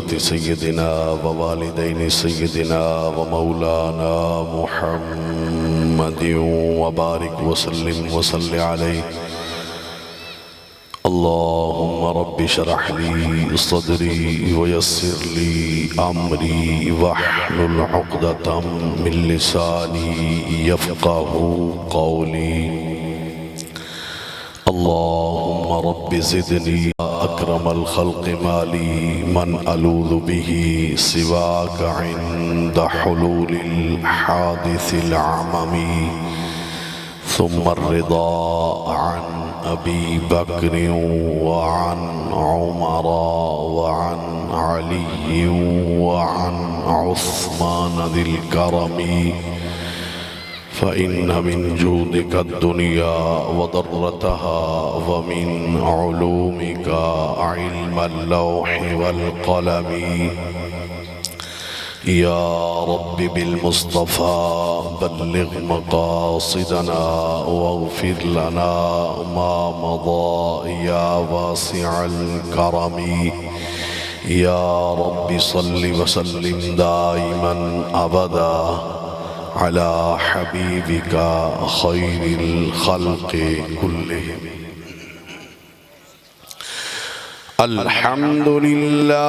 ذرية سيدنا ووالدين سيدنا ومولانا محمد وبارك وسلم وصل عليه. اللهم رب اشرح لي صدري ويسر لي أمري واحلل عقدة من لساني يفقه قولي. اللهم رب زدني أكرم الخلق مالي من ألوذ به سواك عند حلول الحادث العمم. ثم الرضا عن أبي بكر وعن عمر وعن علي وعن عثمان ذي الكرم. فإن من جودك الدنيا وضرتها ومن علومك علم اللوح والقلم. يا رب بالمصطفى بلغ مقاصدنا واغفر لنا ما مضى يا واسع الكرم. يا رب صل وسلم دائما أبدا على حبيبك خير الخلق كلهم. الحمد لله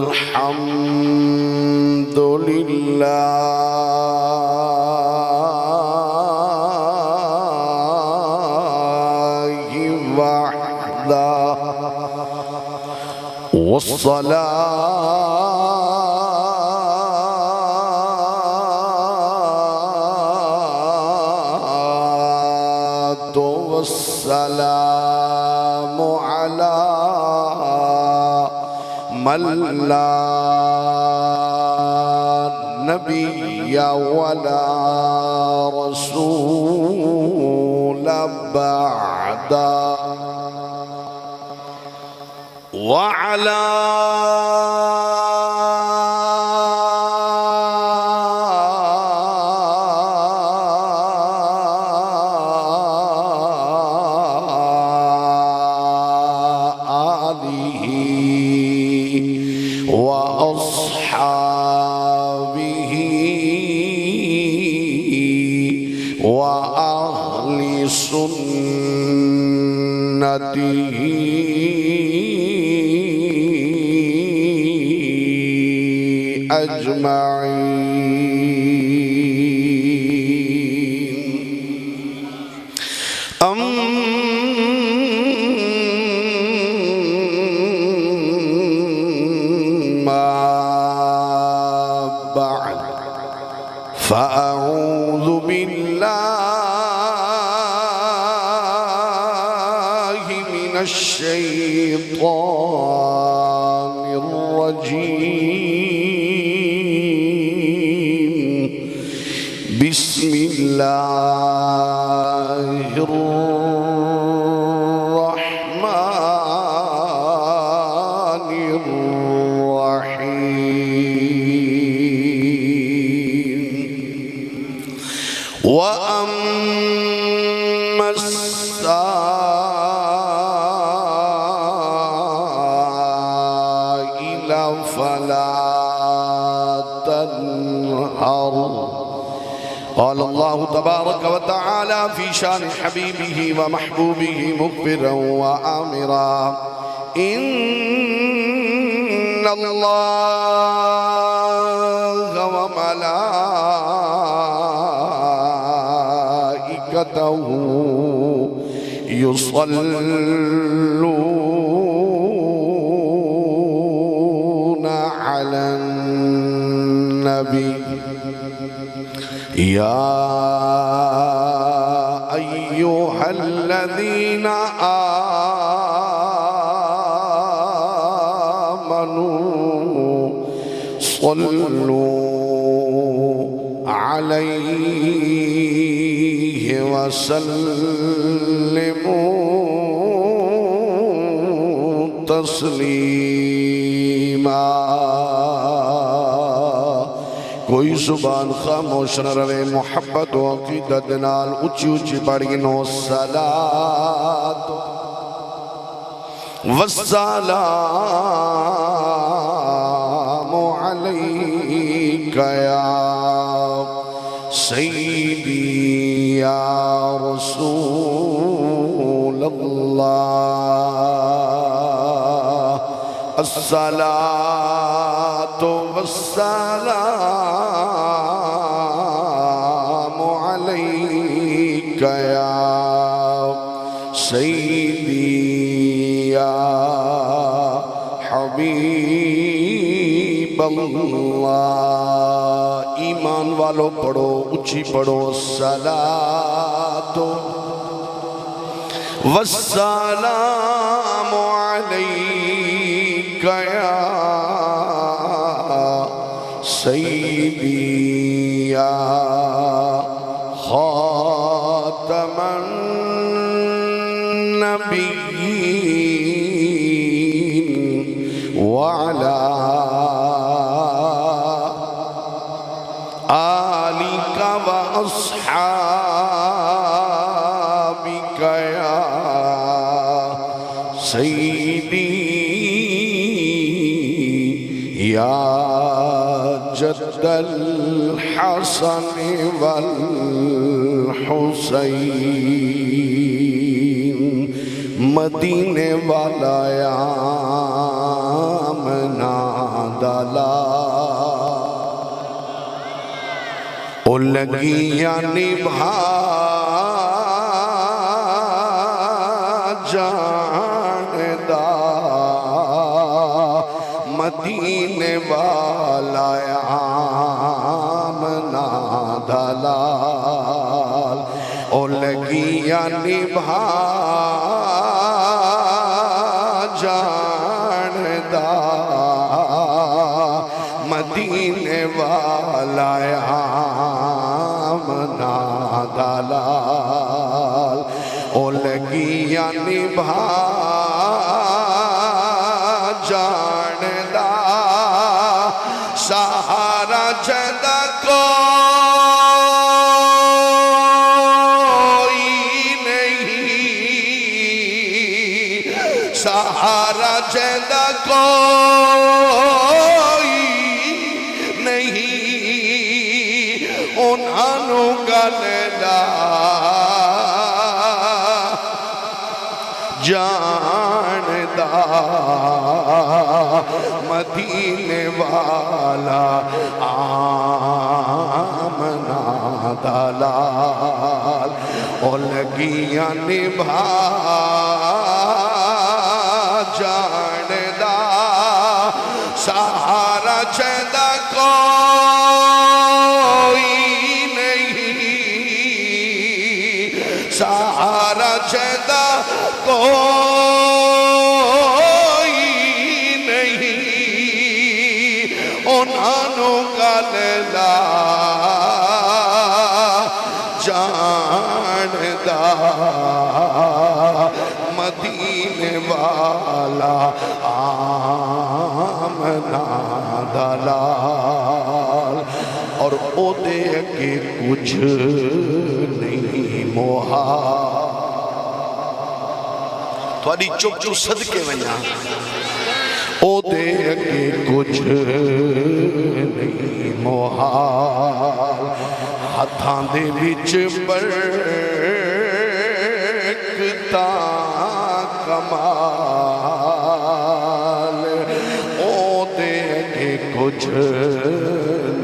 الحمد لله وحده والصلاة والسلام على من لا نبي ولا رسول بعده. وعلى آله وأصحابه وأهل سنته أجمعين. أما بعد فأعوذ بالله من الشيطان الرجيم. بسم الله الرحمن الرحيم. وأما السائل فلا تنهر. قال الله تبارك وتعالى في شان حبيبه ومحبوبه مخبرا وآمرا. إن الله وملائكته يصلون على النبي. يا أيها الذين آمنوا صلوا عليه وسلموا تسليما. کوئی زبان خاموش نہ روے محبت و عقیدت نال اچھی اچھی پڑھنو الصلاۃ والسلام علیک یا سیدی یا رسول اللہ الصلاۃ والسلام علیک یا سیدی یا حبیب اللہ ایمان والو پڑھو اچھی پڑھو الصلاۃ والسلام علیک یا سیدی یا خاتم النبیین وعلا آلک و اصحابک یا سیدی یا جد الحسن والحسین مدینے والا یا منا دلا او لگیاں نبھا جاندہ مدینے والا آمنا دلال او لگیاں نبھا جاندہ مدینے والا آمنا دلال او لگیاں نبھا جاندہ سہارا جدہ کوئی نہیں سہارا جدہ کوئی نہیں انہوں گلدہ جاندہ مدینے والا آمنا دلال او لگیاں نبھا جاندہ سہارا چندہ کوئی نہیں سہارا چندہ کوئی نہیں انہوں گلدہ جاندہ مدینے والا آمنا دلال اور او دے کے کچھ نہیں محال تھوڑی چپ چپ صدقے ونیا او دے کے کچھ نہیں محال ہتھاں دے وچ برکتا کمال او دے کے کچھ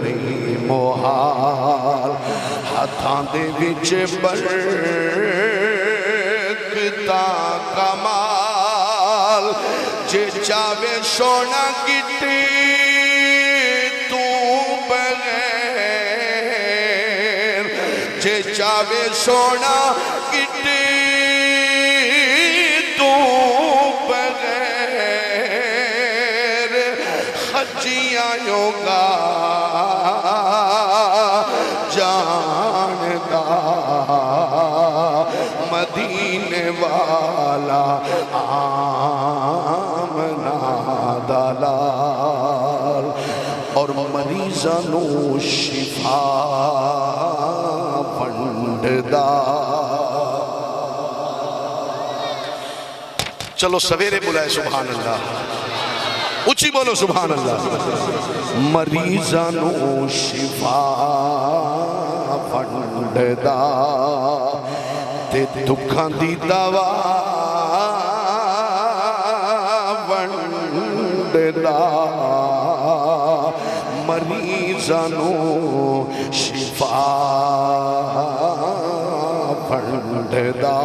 نہیں محال ہتھاں دے وچ برکتا کمال جے چاوے سونا گٹی تو بغیر جے چاوے سونا گٹی تو بغیر خجیاں یوگا جاندہ مدینے والا آمنا دلال اور مریض مریضانو شفا ونڈدا. چلو سویرے بلائے سبحان اللہ، اچھی بولو سبحان اللہ. مریضانو شفا ونڈدا تے دکھاں دی دوا ونڈدا. مریضانو شفا ونڈدا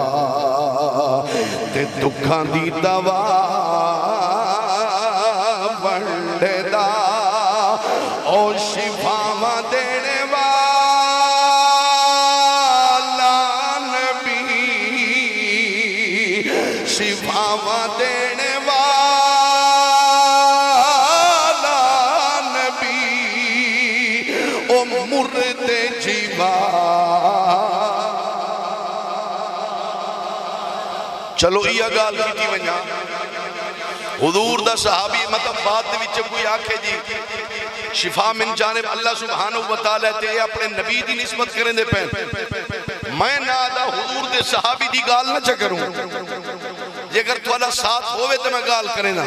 تے دکھاں دی دوا ونڈدا. او شفاواں دینے والا نبی، شفاواں دینے والا نبی، او مردے جیوا. چلو یہ گال کی ونجا حضور دا صحابی مطلب بات وچ کوئی آکھے جی شفا من جانب اللہ سبحانہ وتعالی تے اپنے نبی دی نسبت کریں دے پہن، میں نہ دا حضور دے صحابی دی گال نہ چکروں. جے اگر توالا ساتھ ہوئے تو میں گال کریں نا.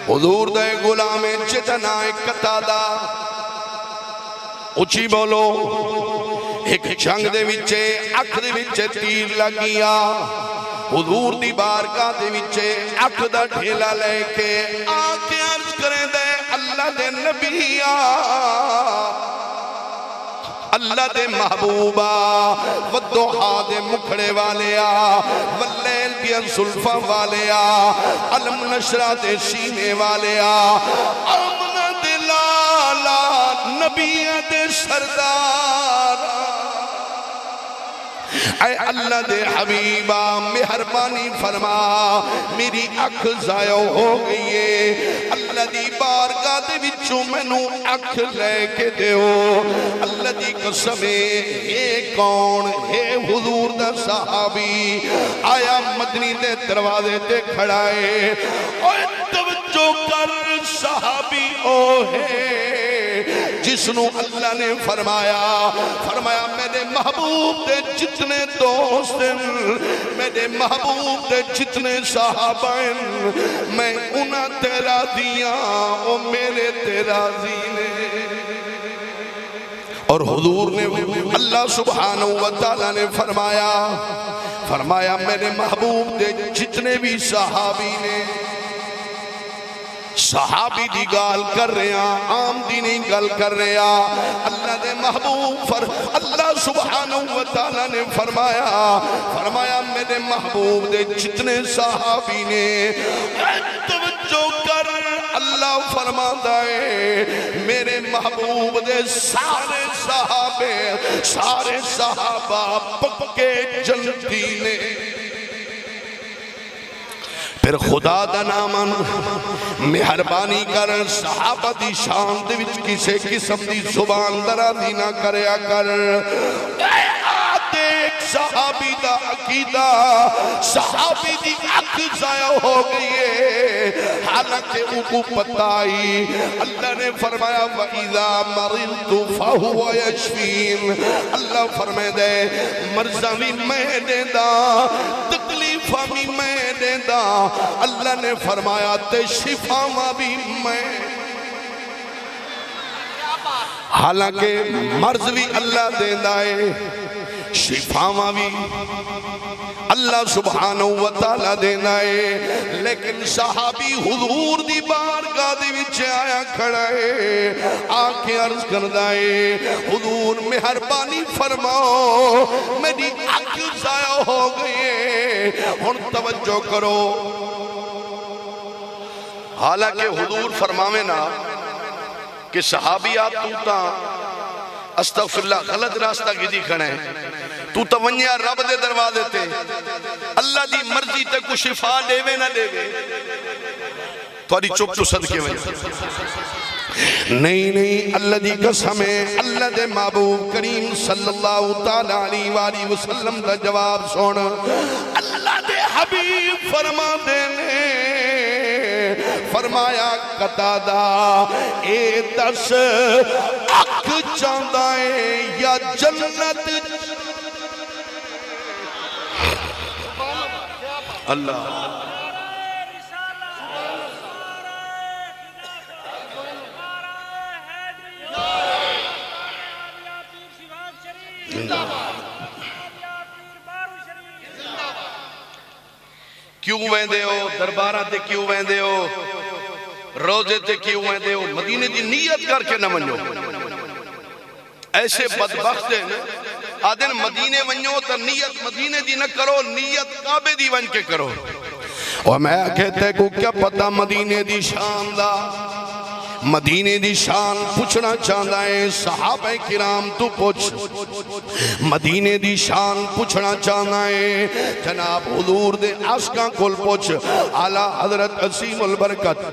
حضور دے غلام جتنا ایک قطادہ، اچھی بولو، ایک جنگ دے وچے اکھ دے وچے تیر لگیا. حضور دی بارگاہ دے وچے اکھ دا ڈھیلا لے کے آکے عرض کریں دے اللہ دے نبیہ، اللہ دے محبوبہ، والدوحا دے مکھڑے والیا، واللیل دیا زلفہ والیا، علم نشرہ دے سینے والیا، امن دے لالا نبی دے سردار. اے اللہ دے حبیبہ مہربانی فرما، میری اکھ ضائع ہو گئی ہے، اللہ دی بارگاہ دے وچوں مینوں اکھ لے کے دیو. اللہ دی قسم ہے کون ہے حضور دا صحابی آیا مدنی دے دروازے تے کھڑا ہے. اوہ توجہ کر، صحابی او ہے جس نو اللہ نے فرمایا میرے محبوب دے جتنے دوست ہیں، میرے محبوب دے جتنے صحابہ ہیں، میں انہاں تیرا دیا او میرے تیرا زینے. اور حضور نے اللہ سبحانہ وتعالی نے فرمایا میرے محبوب دے جتنے بھی صحابی نے، صحابی دی گال کر رہے ہیں، عام دی نہیں گال کر رہے ہیں. اللہ دے محبوب اللہ سبحانہ وتعالی نے فرمایا میرے محبوب دے جتنے صحابی نے. توجہ کر، اللہ فرماتا ہے میرے محبوب دے سارے صحابہ پکے جنتی نے. پھر خدا دا نامن مہربانی کر، صحابہ دی شان دے وچ کسے قسم دی زبان درازی نہ کریا کر. ایک صحابی دا عقیدہ، صحابی دی اکھ ضائع ہو گئی ہے، حالانکہ ان کو پتہ آئی. اللہ نے فرمایا وَإِذَا مَرِضْتُ فَهُوَ يَشْفِينَ. اللہ فرمائے دے مرضاں بھی میں دے دا، تکلیفاں بھی میں دے دا. اللہ نے فرمایا تے شفاواں بھی میں. حالانکہ مرض بھی اللہ دے دائے، شفاواں بھی اللہ سبحانہ وتعالی دینا ہے. لیکن صحابی حضور دی بارگاہ دے وچ آیا کھڑا ہے، آکے عرض کردا ہے حضور مہربانی فرماؤ میری اکھ ضائع ہو گئی ہے. ہن توجہ کرو، حالانکہ حضور فرماوے نا کہ صحابیات توتا استغفراللہ غلط راستہ گدی کھڑے تو ونیا رب دے دروازے تے اللہ دی مرضی تے کو شفا دے وے نہ دے وے تواری چپ تو صدقے وجہ نہیں اللہ دی قسم ہے. اللہ دے محبوب کریم صلی اللہ علیہ وآلہ وسلم دا جواب سن. اللہ دے حبیب فرما دینے فرمایا قتادہ اے دس اک چاہتا ہے یا جنت اللہ کیوں ویندے ہو درباراں تے کیوں ویندے ہو روزے تے کیوں ویندے ہو مدینے دی نیت کر کے نہ ونجو ایسے بدبخت ہیں آدھن مدینے ونجو تا نیت مدینے دی نہ کرو نیت کعبے دی ونج کے کرو اور میں کہتے کو کیا پتا مدینے دی شان دا مدینے دی شان پوچھنا چاہتا ہے صحابہ کرام تو پوچھ مدینے دی شان پوچھنا چاہتا ہے جناب حضور دے عاشقاں کول پوچھ اعلی حضرت عظیم البرکت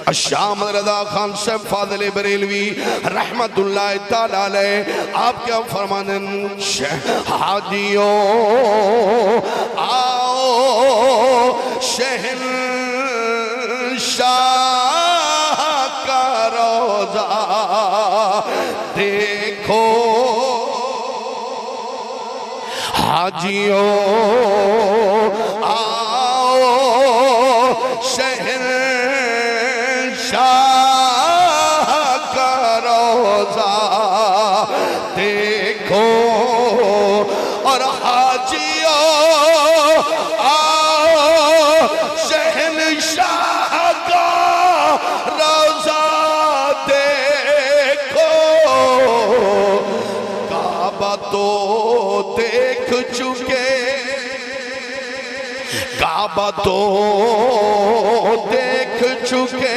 الشام رضا خان صاحب فاضل بریلوی رحمت اللہ تعالی علیہ آپ کیا فرمانن حاجیوں آؤ شہن شاہ دیکھو حاجیوں آؤ شہنشاہ کا روضہ دیکھو اور حاجیوں آؤ شہنشاہ کا روضہ تو دیکھ چکے کعبہ تو دیکھ چکے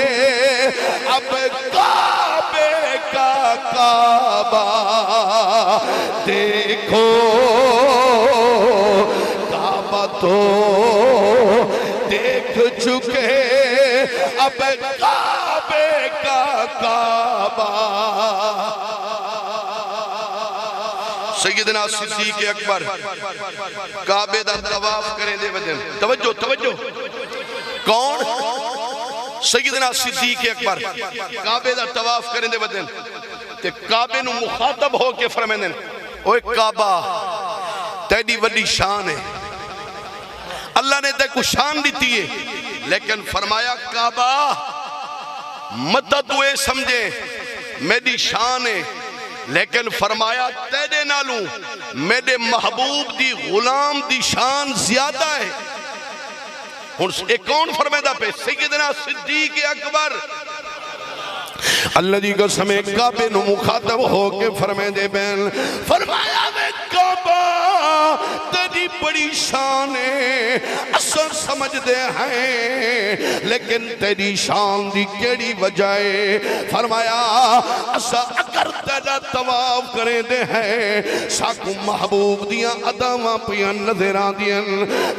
اب کعبے کا کعبہ دیکھو کعبہ تو دیکھ چکے اب کعبے کا کعبہ سیدنا صدیق اکبر کعبے دا طواف کریں دے بدن توجہ کون سیدنا صدیق اکبر کعبے دا طواف کریں دے بدن تے کعبے نو مخاطب ہو کے فرمائیں اوہ کعبہ تیری وڈی شان ہے اللہ نے تے کو شان دیتی ہے لیکن فرمایا کعبہ مدد ہوئے سمجھے میری شان ہے لیکن فرمایا تیرے نالوں میرے محبوب دی غلام دی شان زیادہ ہے ایک کون فرمائدہ پہ سیدنا صدیق اکبر اللہ دی قسم کعبے نو مخاطب ہو کے فرمائدے بین فرمایا میں کعبہ تیری بڑی شان ہے اثر سمجھ دے ہیں لیکن تیری شان دی کیڑی وجہ ہے فرمایا اثر اگر تیرا طواف کریں دے ہیں ساکو محبوب دیاں ادامہ پیاں نظران دیاں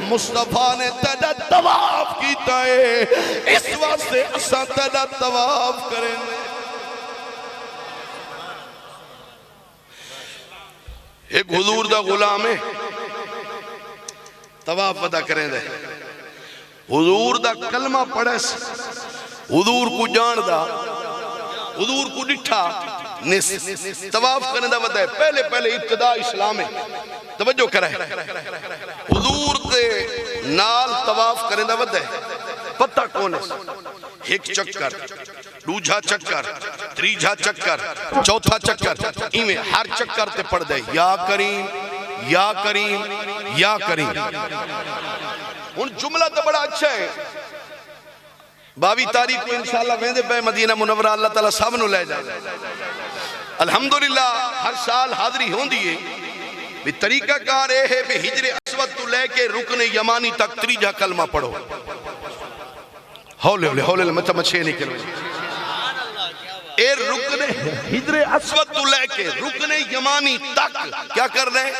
مصطفیٰ نے تیرا طواف کیتا ہے اس واسطے اثر تیرا طواف کریں دے ایک حضور دا غلام ہے طواف پتا کریں دے حضور دا کلمہ پڑھے حضور کو جان دا حضور کو ڈٹھا طواف کرنے دا ودا ہے پہلے ابتدا اسلام ہے توجہ کرے حضور دے نال طواف کرنے دا ودا ہے پتہ کون ہے ایک چکر دوجھا چکر تریجھا چکر چوتھا چکر ایمیں ہر چکر تے پڑھ دے یا کریم یا کریم یا کریم ان جملہ تو بڑا اچھا ہے 22 تاریخ کو انشاءاللہ ویندے پہ مدینہ منورہ اللہ تعالیٰ سب نو لے جائے الحمدللہ ہر سال حاضری ہون دیئے بھی طریقہ کار ہے بھی ہجر اسود تو لے کے رکن یمانی تک تریجھا کلمہ پڑھو ہولے مچہ مچھے نکلو اے رکن ہجر اسود تو لے کے رکن یمانی تک کیا کر رہے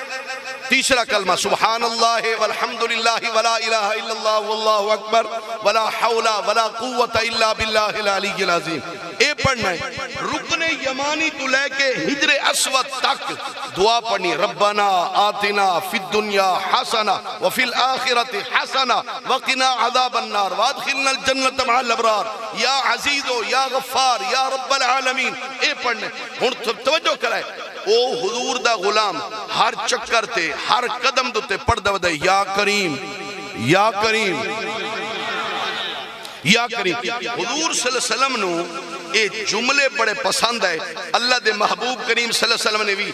تیسرا کلمہ سبحان اللہ والحمدللہ ولا الہ الا اللہ واللہ اکبر ولا حول ولا قوت الا باللہ العلی العظیم اے پڑھنا ہے رکن یمانی تو لے کے حجر اسود تک دعا پڑھنی ربنا آتنا فی الدنیا حسنہ وفی الآخرت حسنہ وقنا عذاب النار وادخلنا الجنت مع الابرار یا عزیز یا غفار یا رب العالمین اے پڑھنے ہن توجہ کرائے او حضور دا غلام ہر چکر تے ہر قدم دوتے پڑھ دا ودے یا کریم یا کریم یا کریم حضور صلی اللہ علیہ وسلم نو اے جملے بڑے پسند ہے اللہ دے محبوب کریم صلی اللہ علیہ وسلم نے بھی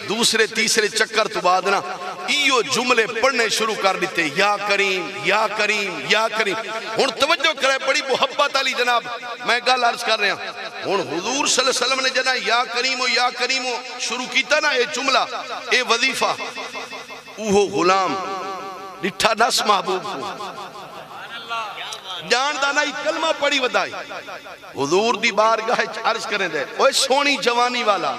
دوسرے تیسرے چکر تو بعد نا ایو جملے پڑھنے شروع کر دیتے یا کریم یا کریم یا کریم ہن توجہ کرے بڑی محبت علی جناب میں گل عرض کر رہا ہوں ہن حضور صلی اللہ علیہ وسلم نے جنا یا کریم شروع کیتا نا اے جملہ اے وظیفہ اوہ غلام ڈٹھا نس محبوب کو جان دانا ہی کلمہ پڑی ودائی حضور دی بارگاہ عرض کریں دے اوہ سونی جوانی والا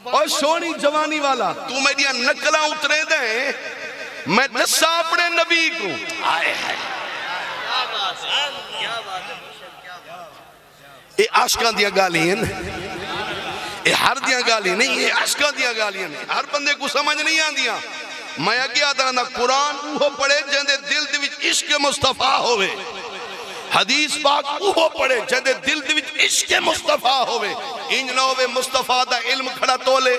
اوہ سونی جوانی والا تو میری نکلہ اترے دیں میں دسا اپنے نبی کو آئے ہے اے عاشقاں دیا گالی ہیں اے ہر دیا گالی نہیں اے عاشقاں دیا گالی ہیں ہر بندے کو سمجھ نہیں آن دیا میں اگیا دانا قرآن اوہ پڑھے جہاں دل دے وچ عشق مصطفیٰ ہوئے حدیث پاک اوہ پڑھے جہاں دل دے وچ عشق مصطفیٰ ہوئے انجنوے مصطفیٰ دا علم کھڑا تولے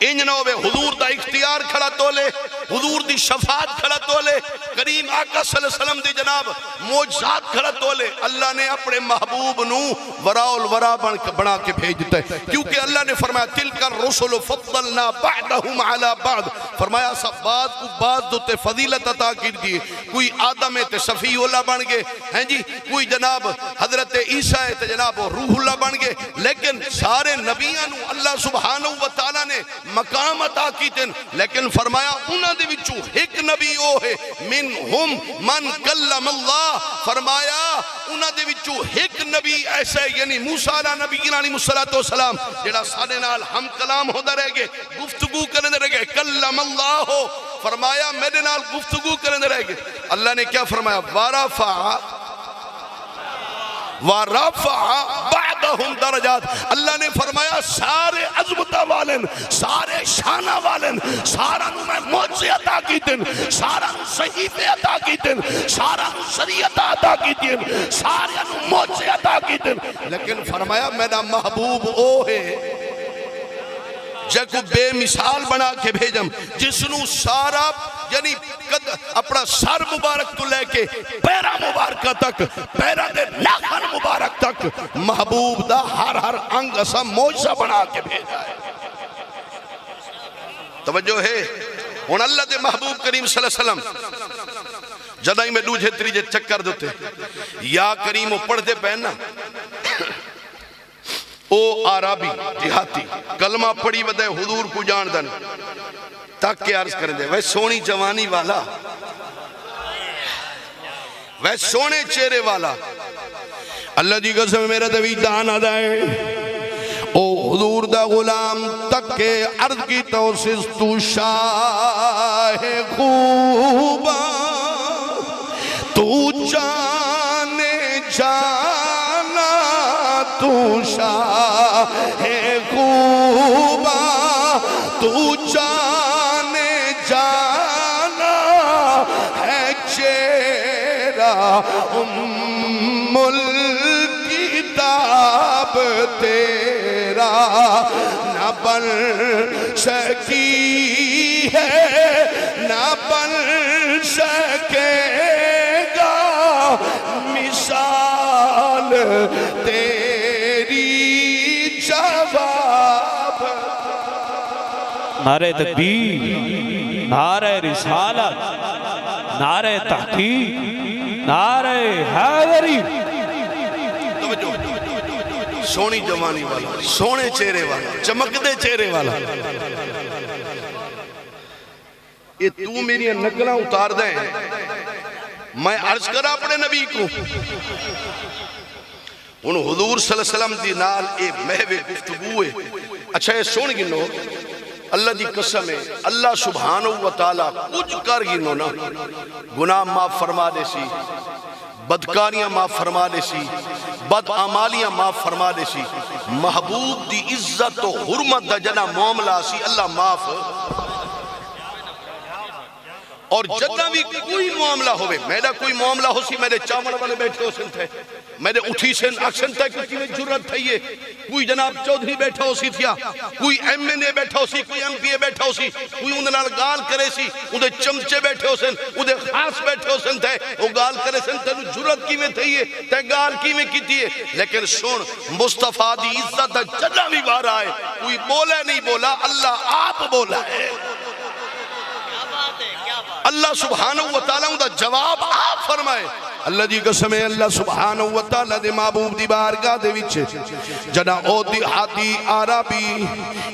انجنوے حضور دا اختیار کھڑا تولے حضور دی شفاعت کھڑا تولے کریم آقا صلی اللہ علیہ وسلم دی جناب معجزات کھڑا تولے اللہ نے اپنے محبوب نو وراء الورا بنا کے بھیج دیتا ہے کیونکہ اللہ نے فرمایا تلک الرسل فضلنا بعدہم علی بعد فرمایا سب بعد کو بعد دوتے فضیلت عطا کر دیئے کوئی آدم تے صفی اللہ بن گئے ہیں جی کوئی جناب حضرت عیسیٰ تے جناب روح اللہ بن گئے لیکن سارے نبیاں نو اللہ سبحانہ وتعالی نے مقام عطا کیتن لیکن فرمایا انہاں دے وچوں ایک نبی او ہے منہم من کلم اللہ فرمایا انہاں دے وچوں ایک نبی ایسے یعنی موسیٰ علیہ نبی علیہ السلام جڑا ساڈے نال ہم کلام ہوتا رہ گئے گفتگو کرنے رہ گئے کلم اللہ ہو فرمایا میرے نال گفتگو کرنے رہ گئے اللہ نے کیا فرمایا وَرَفَعَ بَعْدَهُمْ دَرَجَاتِ اللہ نے فرمایا سارے عظمتہ والن سارے شانہ والن سارا نو میں معجزے عطا کیتن سارا نو صحیفے عطا کیتن سارا نو شریعت عطا کیتن سارا نو معجزے عطا کیتن لیکن فرمایا میرا محبوب او ہے جے کو بے مثال بنا کے بھیجم جس نو سارا یعنی اپنا سر مبارک تو لے کے پیرا مبارکہ تک پیرا دے ناخن مبارک تک محبوب دا ہر انگ اسا معجزہ بنا کے بھیجا ہے توجہ ہے ان اللہ دے محبوب کریم صلی اللہ علیہ وسلم جدائی میں دوجھے تریجے چکر دوتے یا کریمو پڑھ دے پہننا او عربی دیہاتی کلمہ پڑھی ودے حضور کو جان دن تک کے عرض کریں دے وہ سونی جوانی والا وہ سونے چہرے والا اللہ دی قسم میرا دوی دانا دائے او حضور دا غلام تک کے عرض کی توسس تو شاہ خوبا تو جانے جانا تو شاہ خوبا تو جانے جانا ہے چہرہ ام الکتاب تیرا نہ بن سکی ہے نہ بن سکے گا مثال تیری جواب نعرہ تکبیر نعرہ رسالت نعرہ تحقیق نعرہ حیدری سونی جوانی والا سونے چہرے والا چمکدے چہرے والا یہ تو میری نقلہ اتار دیں میں عرض کرا اپنے نبی کو ان حضور صلی اللہ علیہ وسلم دی نال ایک محوے گفتگوئے اچھا یہ سون گنو اللہ دی قسم ہے اللہ سبحانہ وتعالی کچھ کر گنو نا گناہ معاف فرما دے سی بدکاریاں معاف فرما دے سی، بد اعمالیاں معاف فرما دے سی، محبوب دی عزت و حرمت دا جنا معاملہ سی اللہ معاف. اور جدہ بھی کوئی معاملہ ہوئے، میرا کوئی معاملہ ہو سی میرے چاول والے بیٹھے ہو سن تھے، میرے اٹھی سن اکشن تھے کسی میں جرت تھے، کوئی جناب چودھری بیٹھا ہو سی تھیا، کوئی ایم این اے بیٹھا ہو سی، کوئی ایم پی اے بیٹھا ہو سی، کوئی اندھنال گال کرے سی، اندھے چمچے بیٹھے ہو سن، اندھے خاص بیٹھے ہو سن تھے، وہ گال کرے سن تھے جرت کی میں تھے، تے گال کی میں کی تھے. لیکن سن مصطفیٰ دی عزت جنہ بھی بار آئے کوئی بولے نہیں بولا، اللہ آپ بولا ہے. اللہ سبحانہ وتعالیٰ دا جواب آپ فرمائے. اللہ دی قسم ہے اللہ سبحانہ وتعالیٰ دے محبوب دی بارگاہ دے وچے جنا او دیہاتی عربی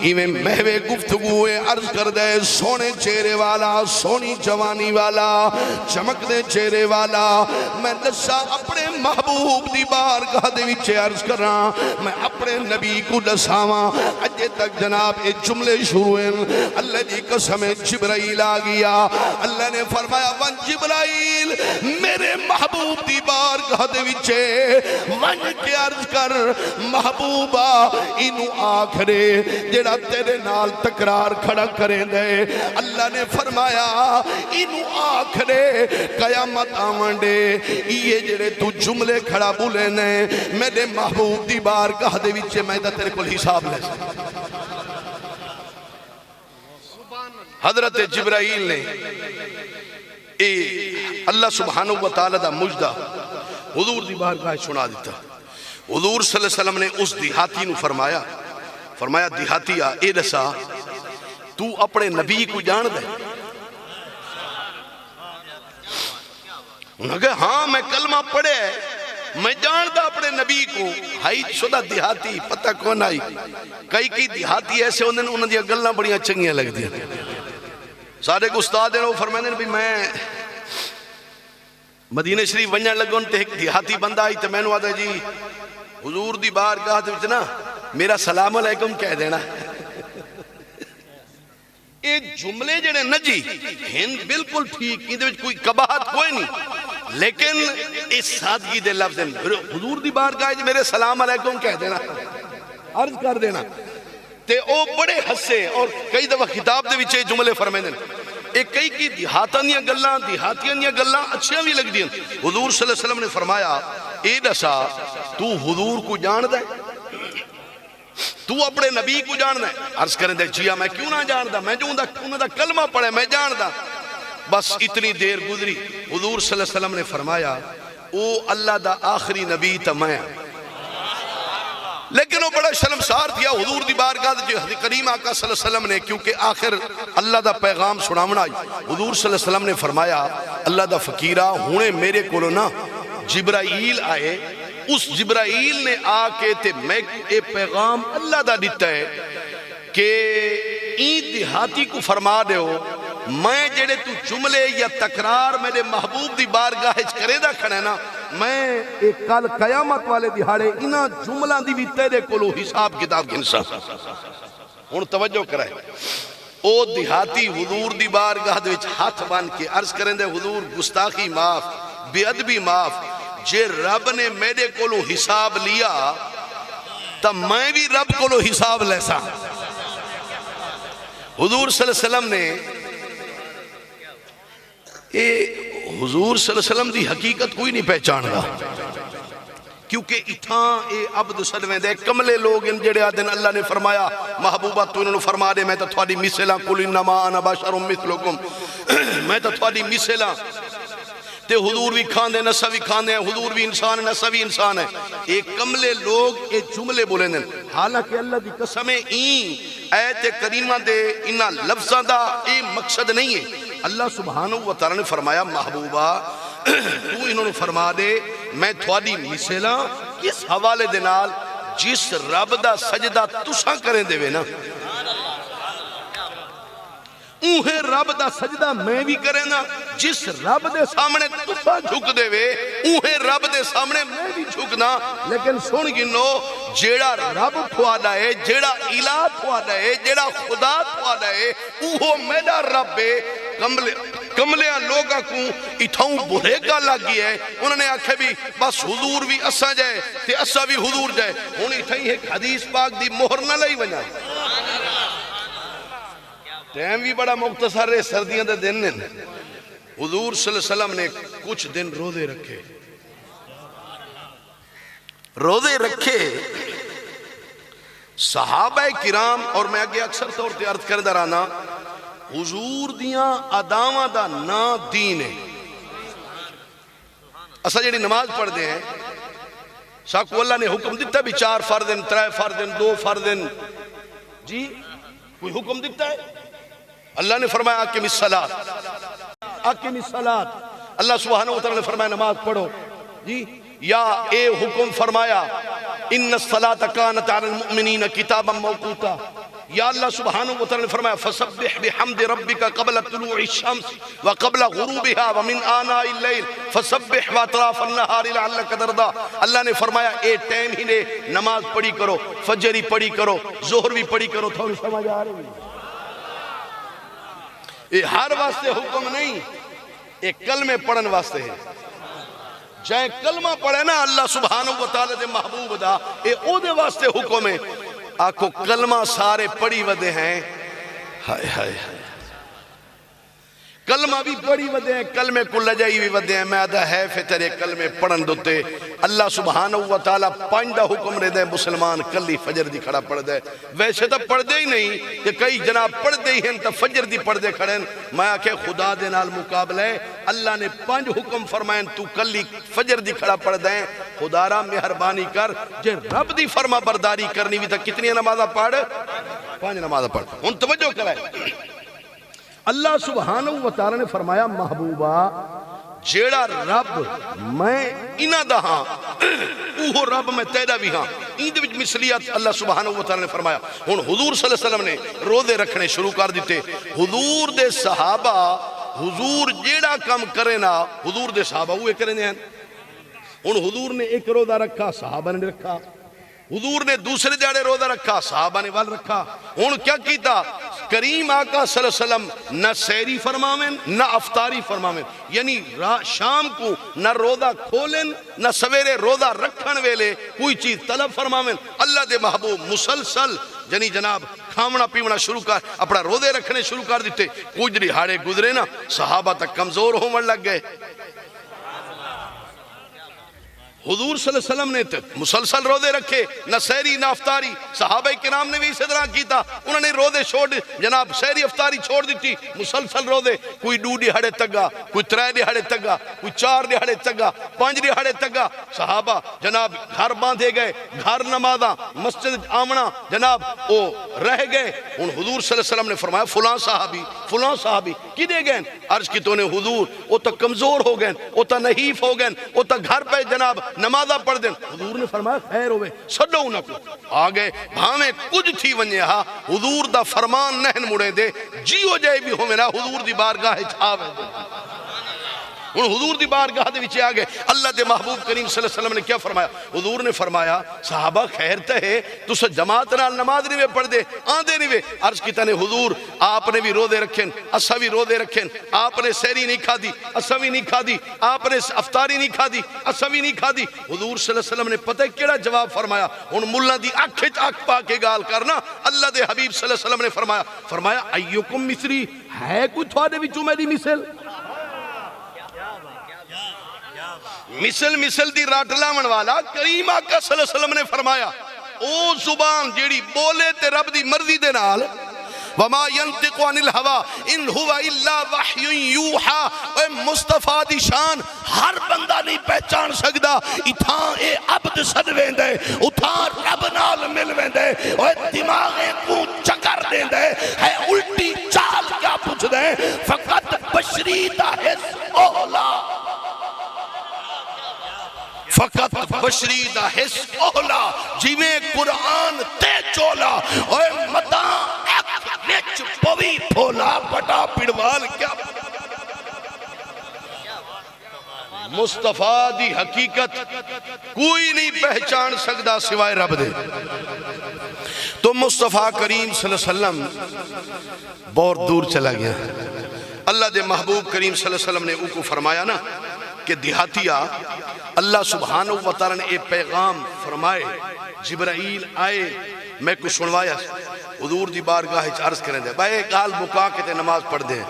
ایویں محوے گفتگوے عرض کر دے سونے چہرے والا، سونی جوانی والا، چمک دے چہرے والا، میں دسا اپنے محبوب دی بارگاہ دے وچے عرض کر رہا، میں اپنے نبی کو دساواں. اجے تک جناب اے جملے شروع ہیں. اللہ دی قسم ہے جبرائیل آ گیا. اللہ نے فرمایا ون جبرائیل میرے محبوب دی بارگاہ دے وچے ون کے عرض کر محبوبہ انو آکھرے جڑا تیرے نال تکرار کھڑا کریں دے. اللہ نے فرمایا انو آکھرے قیامت آمنڈے یہ جڑے تو جملے کھڑا بولے نے میرے محبوب دی بارگاہ دے وچے میں دا تیرے کو حساب لے سکتا. حضرت جبرائیل نے اللہ سبحانہ وتعالی دا مجدہ حضور دی بارگاہ سنا دیتا. حضور صلی اللہ علیہ وسلم نے اس دیہاتی نو فرمایا دیہاتیا اے دسا تو اپنے نبی کو جان دے. انہوں نے کہا ہاں میں کلمہ پڑھے میں جاندہ اپنے نبی کو. ہائی شدہ دیہاتی پتہ کون آئی کئی دیہاتی ایسے انہوں نے گلنا بڑی چنگیاں لگ دیا. سارے کو استاد ہیں وہ فرمائے بھی میں مدینہ شریف ونجن لگوں تے ایک دیہاتی بندہ آئی تے میں نے آدھا جی حضور دی بارگاہ تے نا میرا سلام علیکم کہہ دینا. یہ جملے جڑے نجی ہند بالکل ٹھیک اندے وچ کوئی قباحت کوئی نہیں لیکن اس سادگی دے لفظ حضور دی بارگاہ میرے سلام علیکم کہہ دینا عرض کر دینا. تے او بڑے حسے اور کئی دفعہ خطاب دے وچے جملے فرمائے دیں. ایک کئی کی دیہاتیاں گلاں اچھیاں بھی لگ دیں. حضور صلی اللہ علیہ وسلم نے فرمایا اے دسا تو حضور کو جان دے تو اپنے نبی کو جان دے. عرض کریں دے جیا میں کیوں نہ جان دا میں جو انہوں دا کلمہ پڑھے میں جان دا. بس اتنی دیر گزری حضور صلی اللہ علیہ وسلم نے فرمایا او اللہ دا آخری نبی تا میں. لیکن وہ بڑا شرمسار تھیا حضور دی بارگاہ جو کریم آقا صلی اللہ علیہ وسلم نے کیونکہ آخر اللہ دا پیغام سنامنا آئی. حضور صلی اللہ علیہ وسلم نے فرمایا اللہ دا فقیرہ ہونے میرے کولو نا جبرائیل آئے. اس جبرائیل نے آ کے تے میں اے پیغام اللہ دا دیتا ہے کہ این دیہاتی کو فرما دے ہو میں جڑے تو جملے یا تکرار میرے محبوب دی بارگاہ کرے دا کھڑے نا میں ایک کل قیامت والے دہاڑے انہاں جملہ دی بھی تیرے کولو حساب کتاب گنسا. ہن توجہ کرائے او دیہاتی حضور دی بارگاہ دے وچ ہاتھ بان کے عرض کریں دے حضور گستاخی معاف بے ادبی معاف جے رب نے میرے کولو حساب لیا تا میں بھی رب کولو حساب لیسا. حضور صلی اللہ علیہ وسلم نے حضور صلی اللہ علیہ وسلم دی حقیقت کوئی نہیں پہچان گا کیونکہ اتھاں اے عبد صدویں دے کملے لوگ ان جڑے آدھن اللہ نے فرمایا محبوبہ تو انہوں نے فرما دے میں تو تھوڑی مثلاں قل انما انا بشر مثلکم میں تو تھوڑی مثلاں تے حضور بھی کھان دے نسا بھی کھان دے حضور بھی انسان ہے نسا بھی انسان ہے. ایک کملے لوگ ایک جملے بولے دیں. حالانکہ اللہ دی قسمیں آیت کریمہ دے انہا لفظہ دا اے مقصد نہیں ہے. اللہ سبحانہ وتعالی نے فرمایا محبوبہ تو انہوں نے فرما دے میں تھوڑی مثلاں کس حوالے دے نال جس رب دا سجدہ تساں کریں دے وے نا اوہے رب دا سجدہ میں بھی کریں نا جس رب دے سامنے تساں جھک دے وے اوہے رب دے سامنے میں بھی جھکنا. لیکن سن گنو جیڑا رب تھوڑا ہے جیڑا الہ تھوڑا ہے جیڑا خدا تھوڑا ہے اوہو میرا رب ہے. کملیاں لوگاں کو اتھاؤں بھرے گا لگ گیا ہے انہوں نے آکھے بھی بس حضور بھی اسا جائے تے اسا بھی حضور جائے ہوں اتھائی ایک حدیث پاک دی مہر نہ لئی بنا ٹائم بھی بڑا مختصر ہے سردیاں دے دن نے حضور صلی اللہ علیہ وسلم نے کچھ دن روزے رکھے صحابہ کرام اور میں آگے اکثر طور تے عرض کردہ رانا حضور دیاں اداواں دا نا دین ہے اسا جڑی نماز پڑھ دے ہیں ساکو اللہ نے حکم دیتا بھی 4 فردن 3 فردن 2 فردن جی کوئی حکم دیتا ہے اللہ نے فرمایا اقیم الصلاۃ اللہ سبحانہ وتعالی نے فرمایا نماز پڑھو جی یا اے حکم فرمایا ان الصلاۃ کانت علی المؤمنین کتابا موقوتا یا اللہ سبحانہ وتعالی نے فرمایا فسبح بحمد ربک قبل طلوع الشمس وقبل غروبها ومن آناء اللیل فسبح واطراف النہار لعلک ترضی اللہ نے فرمایا اے ٹائم ہی نے نماز پڑھی کرو فجر ہی پڑھی کرو ظہر بھی پڑھی کرو تھوڑی سمجھ آ رہی ہے یہ ہر واسطے حکم نہیں ایک کلمے پڑھن واسطے ہے جائے کلمہ پڑھے نا اللہ سبحانہ وتعالی دے محبوب دا اے او دے واسطے حکم ہے آکھو کلمہ سارے پڑھی ودے ہیں ہائے ہائے کلمہ بھی پڑھی ودے ہیں کلمے کو لجائی بھی ودے ہیں میں آدھا ہے فترے کلمے پڑھن دوتے اللہ سبحانہ وتعالی پانڈا حکم رہ دے مسلمان کلی فجر دی کھڑا پڑھ دے ویسے تو پڑھ دے ہی نہیں کہ کئی جناب پڑھ دے ہی ہیں تو فجر دی پڑھ دے کھڑے میں آکھے خدا دے نال مقابلہ ہے اللہ نے 5 حکم فرمائیں تو کلی فجر دی کھڑا پڑھ دیں خدا را مہربانی کر جے رب دی فرما برداری کرنی بھی تا کتنی نمازہ پڑھ 5 نمازہ پڑھ ان توجہ کرائے اللہ سبحانہ وتعالی نے فرمایا محبوبہ جیڑا رب میں انہ دا ہاں اوہ رب میں تیرا بھی ہاں این دے وچ مثلیت اللہ سبحانہ وتعالی نے فرمایا ہن حضور صلی اللہ علیہ وسلم نے روزے رکھنے شروع کر دیتے حضور دے صحابہ حضور جیڑا کم کرے نا حضور دے صحابہ وہ کریں ہیں ہن حضور نے ایک روزہ رکھا صحابہ نے رکھا حضور نے دوسرے دیڑے روزہ رکھا صحابہ نے وال رکھا ہن کیا کیتا کریم آقا صلی اللہ علیہ وسلم نہ سیری فرماویں نہ افطاری فرماویں یعنی شام کو نہ روزہ کھولیں نہ سویرے روزہ رکھن ویلے کوئی چیز طلب فرماویں اللہ دے محبوب مسلسل یعنی جناب کھامنا پیمنا شروع کر اپنا روزے رکھنے شروع کر دیتے کچھ دہاڑے گزرے نا صحابہ تک کمزور ہونے لگ گئے حضور صلی اللہ علیہ وسلم نے مسلسل روزے رکھے نہ سحری نہ افطاری صحابہ کرام نے بھی اسی طرح کیتا انہوں نے روزے چھوڑ جناب سحری افطاری چھوڑ دیتی مسلسل روزے کوئی 2 دہاڑے تگا کوئی 3 دہاڑے تگا کوئی 4 دہاڑے تگا 5 دہاڑے تگا صحابہ جناب گھر باندھے گئے گھر نمازاں مسجد آمنا جناب او رہ گئے ان حضور صلی اللہ علیہ وسلم نے فرمایا فلاں صحابی کی دے گئے عرض کی تو نے حضور او تا کمزور ہو گئے او تا نحیف ہو گئے او تا گھر پہ جناب نمازہ پڑھ دیں حضور نے فرمایا خیر ہوئے سڈو انہاں کو آگئے بھامیں کچھ تھی ونجے ہاں حضور دا فرمان نہن مڑے دے جیو جائے بھی ہوئے نا حضور دی بارگاہ چھاوے دے ان حضور دی بارگاہ دے وچے آگئے اللہ دے محبوب کریم صلی اللہ علیہ وسلم نے کیا فرمایا حضور نے فرمایا صحابہ خیر تہے تو سے جماعت نال نماز نہیں پڑھ دے آندے نہیں عرض کی تنے حضور آپ نے بھی روزے رکھیں اسا بھی روزے رکھیں آپ نے سحری نہیں کھا دی اسا بھی نہیں کھا دی آپ نے افطاری نہیں کھا دی اسا بھی نہیں کھا دی حضور صلی اللہ علیہ وسلم نے پتہ کیڑا جواب فرمایا ان ملا دی اکھ وچ اکھ پا کے گال کرنا اللہ دے حبیب صلی اللہ علیہ وسلم نے فرمایا ایکم مصری ہے کوئی تھوڑے وچوں میری مثل مثل دی راٹ لاون والا کریم آقا صلی اللہ علیہ وسلم نے فرمایا او زبان جیڑی بولے تے رب دی مرضی دے نال وما ينطق عن الهوى ان هو الا وحی یوحى اے مصطفیٰ دی شان ہر بندہ نہیں پہچان سکدا اتھاں اے عبد صد ویندے اتھاں رب نال مل ویندے اے دماغ کو چکر دیندے ہے الٹی چال کیا پوچھ دے فقط بشری دا حص اولا فقط بشری دا حص اولا جیویں قرآن تے چولا اوے مداں ایک نیچ پوی پھولا بڑا پڑوال کیا مصطفیٰ دی حقیقت کوئی نہیں پہچان سکدا سوائے رب دے تو مصطفیٰ کریم صلی اللہ علیہ وسلم بہت دور چلا گیا اللہ دے محبوب کریم صلی اللہ علیہ وسلم نے ان کو فرمایا نا کہ دیہاتیا اللہ سبحانہ و تعالیٰ نے ایک پیغام فرمائے، جبرائیل آئے، میں کو سنوایا حضور دی بارگاہ عرض کریں دے بھائی کال بکا کے تے نماز پڑھ دیں،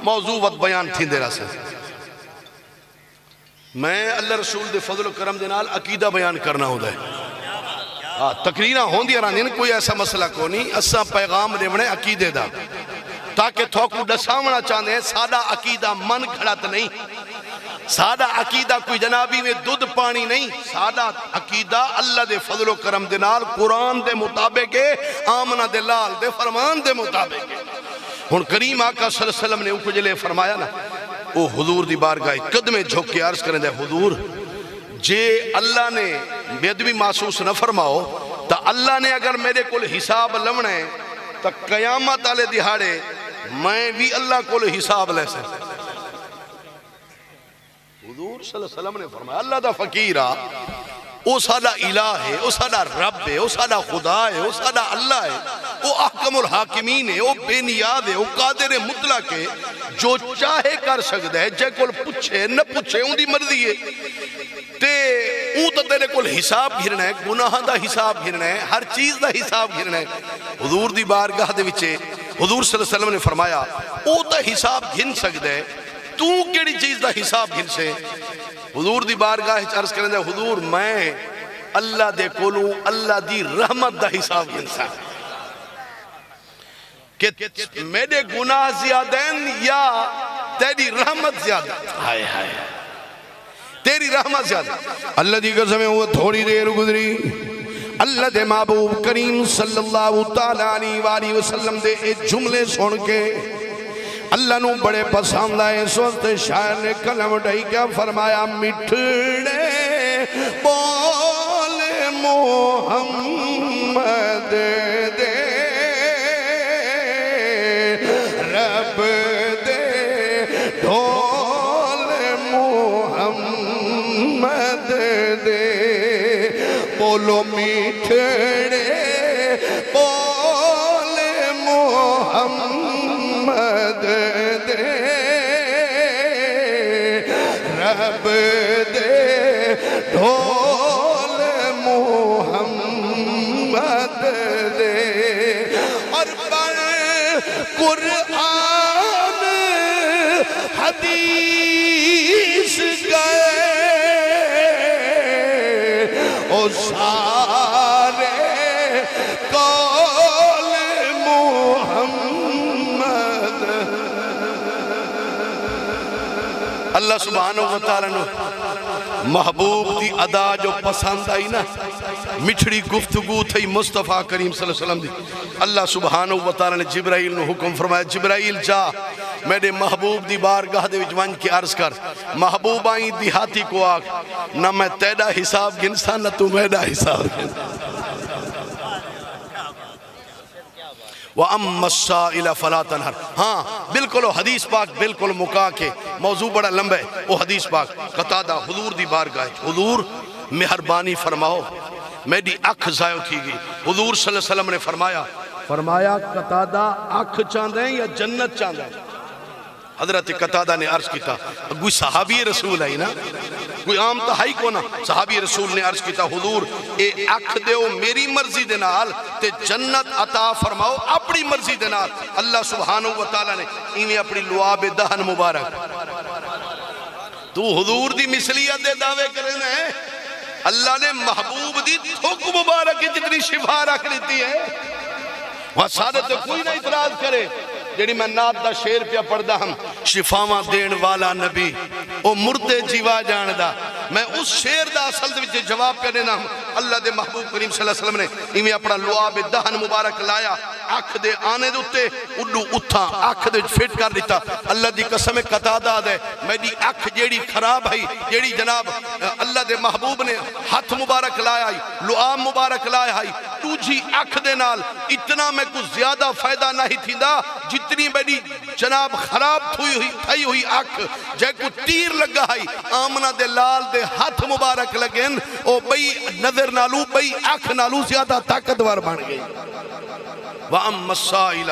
موضوع وقت بیان تھی دے رہا سے میں اللہ رسول دے فضل و کرم دے نال عقیدہ بیان کرنا ہوں دے تقریرہ ہون دیا رہنے کوئی ایسا مسئلہ کو نہیں، اسا پیغام دیونے عقیدے دا تاکہ تھوکو ڈسامنا چاہتے ہیں سادہ عقیدہ من گھڑت نہیں، سادہ عقیدہ کوئی جنابی میں دودھ پانی نہیں، سادہ عقیدہ اللہ دے فضل و کرم دے نال قرآن دے مطابق آمنہ دے لال دے فرمان دے مطابق ہن کریم آقا صلی اللہ علیہ وسلم نے ان کو جلے فرمایا نا او حضور دی بارگاہ قدمیں جھوک کے عرض کریں دے حضور جے اللہ نے بیدوی محسوس نہ فرماؤ تا اللہ نے اگر میرے کل حساب لمنے تا قیامت آلے دہاڑے میں بھی اللہ کل حساب لے سے حضور صلی اللہ علیہ وسلم نے فرمایا اللہ دا فقیرہ او سادہ الہ ہے، او سادہ رب ہے، او سادہ خدا ہے، او سادہ اللہ ہے، او احکم الحاکمین ہے، او بے نیاد ہے، او قادر مطلق ہے، جو چاہے کر سکتا ہے، جے کول پوچھے نہ پوچھے ان دی مرضی ہے تے اون تا تیرے کول حساب گھرنا ہے، گناہ دا حساب گھرنا ہے، ہر چیز دا حساب گھرنا ہے حضور دی بارگاہ دے وچے حضور صلی اللہ علیہ وسلم نے فرمایا او تا حساب گھن سکتا ہے تو کیڑی چیز دا حساب گھن سے حضور دی بارگاہ عرض کریں دے حضور میں اللہ دے کولوں اللہ دی رحمت دا حساب گھن سا کہ میرے گناہ زیادہ ہیں یا تیری رحمت زیادہ ہائے ہائے تیری رحمت زیادہ اللہ دی قسم وہ تھوڑی دیر گزری اللہ دے محبوب کریم صلی اللہ تعالیٰ علیہ وسلم دے ایک جملے سن کے اللہ نو بڑے پسند آئے اس وقت شاعر نے کلم ڈائی کیا فرمایا مٹھڑے بول محمد دے رب دے ڈھول محمد دے بولو مٹھڑے بول محمد دے رب دے ڈھول محمد دے اور پر قرآن حدیث گئے او سارے قول محمد اللہ سبحانہ وتعالی نے محبوب دی ادا جو پسند آئی نا مٹھڑی گفتگو تھی مصطفیٰ کریم صلی اللہ علیہ وسلم دی اللہ سبحانہ وتعالی نے جبرائیل نے حکم فرمایا جبرائیل جا میرے محبوب دی بارگاہ دے وچ ون کے عرض کر محبوب آئیں دیہاتی کو آگ نہ میں تیڑا حساب گنسا نہ تو میرا حساب گنسا وَأَمَّ السَّائِلَ فَلَا تَنْهَرْ ہاں بالکل وہ حدیث پاک بالکل مکا کے موضوع بڑا لمبا ہے وہ حدیث پاک قطادہ حضور دی بارگاہ حضور مہربانی فرماؤ میری اکھ ضائع تھی گئی حضور صلی اللہ علیہ وسلم نے فرمایا قطادہ اکھ چاندے ہیں یا جنت چاندے ہیں حضرت قطادہ نے عرض کیتا کوئی صحابی رسول ہے نا کوئی عام تہائی کو نا صحابی رسول نے عرض کیتا حضور اے اکھ دیو میری مرضی دے نال تے جنت عطا فرماؤ اپنی مرضی دے نال اللہ سبحانہ وتعالی نے انہیں اپنی لعاب دہن مبارک تو حضور دی مثلیت دے دعوے کرنے ہیں اللہ نے محبوب دی تھوک مبارک جتنی شفا رکھ لیتی ہے وہاں سعادت کوئی نہ اعتراض کرے جیڑی میں نات دا شیر پیا پڑھ دا ہم شفاواں دین والا نبی او مردے جیوا جان دا میں اس شیر دا اصل دے وچ جواب پہ دینا ہم اللہ دے محبوب کریم صلی اللہ علیہ وسلم نے انہیں اپنا لعاب دہن مبارک لایا اکھ دے آنے دے اتے اڈو اتھا اکھ دے فٹ کر دیتا اللہ دی قسم قطادہ دے میری اکھ جیڑی خراب ہے جیڑی جناب اللہ دے محبوب نے ہاتھ مبارک لایا ہے لعاب مبارک لایا ہے تجھی اکھ دے نال اتنا میں کچھ زیادہ فائدہ نہیں تھی دا جتنی میری جناب خراب تھی ہوئی اکھ جے کو تیر لگا ہے آمنہ دے لال دے ہاتھ مبارک لگن او بئی نظر نالو بئی اکھ نالو زیادہ طاقتور بن گئی وَأَمَّ السَّائِلَ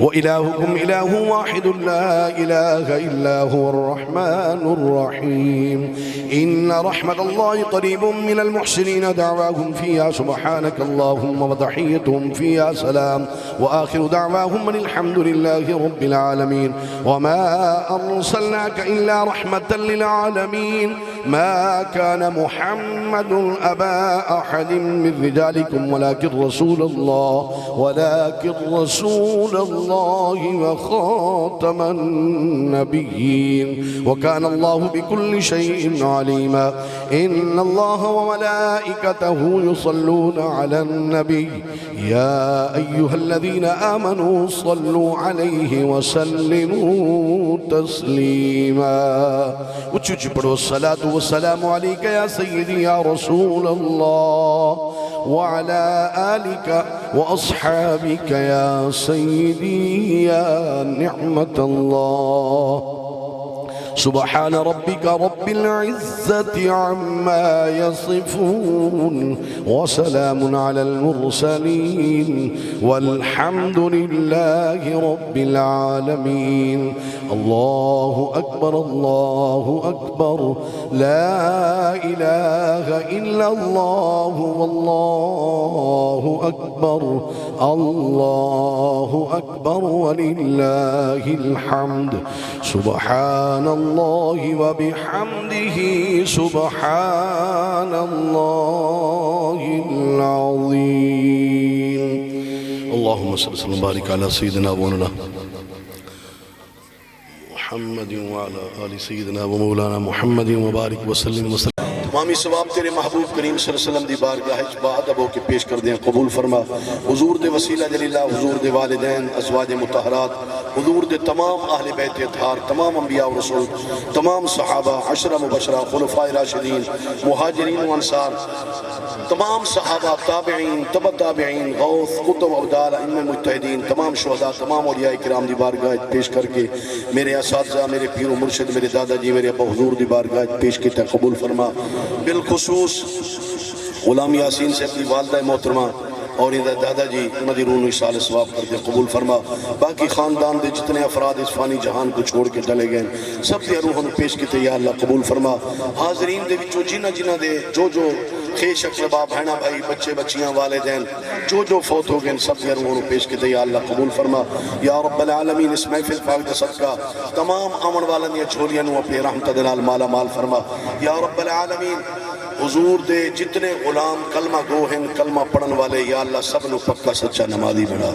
وإلهكم إله واحد لا إله إلا هو الرحمن الرحيم إن رحمة الله قريب من المحسنين دعواهم فيها سبحانك اللهم وتحيتهم فيها سلام وآخر دعواهم أن الحمد لله رب العالمين وما أرسلناك إلا رحمة للعالمين ما كان محمد أبا أحد من رجالكم ولكن رسول الله وخاتم النبيين وكان الله بكل شيء عليما إن الله وملائكته يصلون على النبي يا أيها الذين آمنوا صلوا عليه وسلموا تسليما وچوچ پڑھو الصلاة والسلام عليك يا سيدي يا رسول الله وعلى آلك وأصحابك يا سيدي يا نعمة الله سبحان ربك رب العزة عما يصفون وسلام على المرسلين والحمد لله رب العالمين. الله أكبر الله أكبر لا إله إلا الله والله أكبر الله أكبر ولله الحمد سبحان الله وبحمده سبحان الله العظيم. اللهم صل وسلم وبارك على سيدنا ومولانا محمد وعلى آل سيدنا ومولانا محمد وبارك وسلم تمامی ثواب تیرے محبوب کریم صلی اللہ علیہ وسلم دی بارگاہ وچ با ادب ہو کے پیش کر دیں، قبول فرما۔ حضور دے وسیلہ جلیلہ، حضور دے والدین، ازواج مطہرات، حضور دے تمام اہل بیت اطہار، تمام انبیاء و رسول، تمام صحابہ، عشرہ مبشرہ، خلفائے راشدین، مہاجرین و انصار، تمام صحابہ، تابعین، تبع تابعین، غوث، قطب، ابدال، ائمہ مجتہدین، تمام شہداء، تمام اولیاء کرام دی بارگاہ پیش کر کے میرے اساتذہ، میرے پیر و مرشد، میرے دادا جی، میرے ابا حضور دی بارگاہ پیش کیتا قبول فرما۔ بالخصوص غلام یاسین سے اپنی والدہ محترمہ اور ان دادا جی، انہاں دی روح نو اصال ثواب کر دے قبول فرما۔ باقی خاندان دے جتنے افراد اس فانی جہان کو چھوڑ کے چلے گئے سب دی روح نو پیش کیتے یا اللہ قبول فرما۔ حاضرین دے وچوں جنہ دے جو خیش اقربا، بہنا بھائی، بچے بچیاں، والدین جو فوت ہو گئے سب دی روح نو پیش کیتے یا اللہ قبول فرما۔ یا رب العالمین اس محفل پاک دا صدقہ تمام امن والن یا جھولیاں نو اپنی رحمت دے نال مالا مال فرما۔ یا رب العالمین حضور دے جتنے غلام کلمہ گو ہیں، کلمہ پڑھن والے، یا اللہ سب نو پکا سچا نمازی بنا۔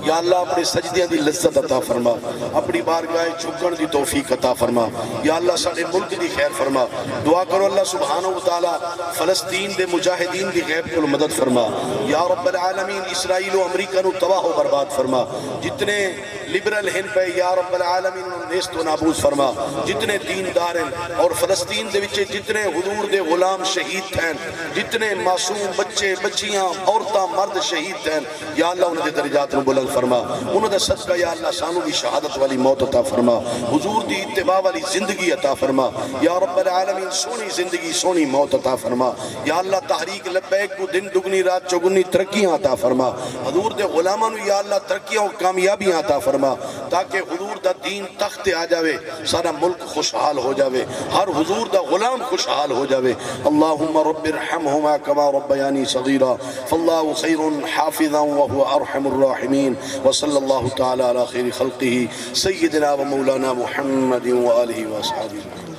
یا اللہ اپنے سجدیاں دی لذت عطا فرما، اپنی بارگاہ جھکن دی توفیق عطا فرما۔ یا اللہ سارے ملک دی خیر فرما۔ دعا کرو اللہ سبحانہ وتعالی فلسطین دے مجاہدین دی غیب کو مدد فرما۔ یا رب العالمین اسرائیل و امریکہ نو تباہ و برباد فرما۔ جتنے لبرل ہیں پہ یا رب العالمین نیست و نابود فرما۔ جتنے دیندار ہیں اور فلسطین دے وچے جتنے حضور دے غلام شہید ہیں، جتنے معصوم بچے بچیاں عورتاں مرد شہید ہیں، یا اللہ انہاں دے درجات نو بلند فرما۔ انہوں نے صدقہ یا اللہ سانو بھی شہادت والی موت عطا فرما، حضور دی اتباع والی زندگی عطا فرما۔ یا رب العالمین سونی زندگی سونی موت عطا فرما۔ یا اللہ تحریک لبیک کو دن دگنی رات چگنی ترقیاں عطا فرما۔ حضور دے غلاماں نو یا اللہ ترقیاں اور کامیابیاں عطا فرما، تاکہ حضور دا دین تخت آ جاوے، سارا ملک خوشحال ہو جاوے، ہر حضور دا غلام خوشحال ہو جاوے۔ اللہم رب ارحمہما کما ربیانی صغیرا فاللہ خیر حافظا وهو ارحم الراحمین۔ وصلی اللہ تعالی علی خیر خلقہ سیدنا و مولانا محمد و آلہ و اصحابہ۔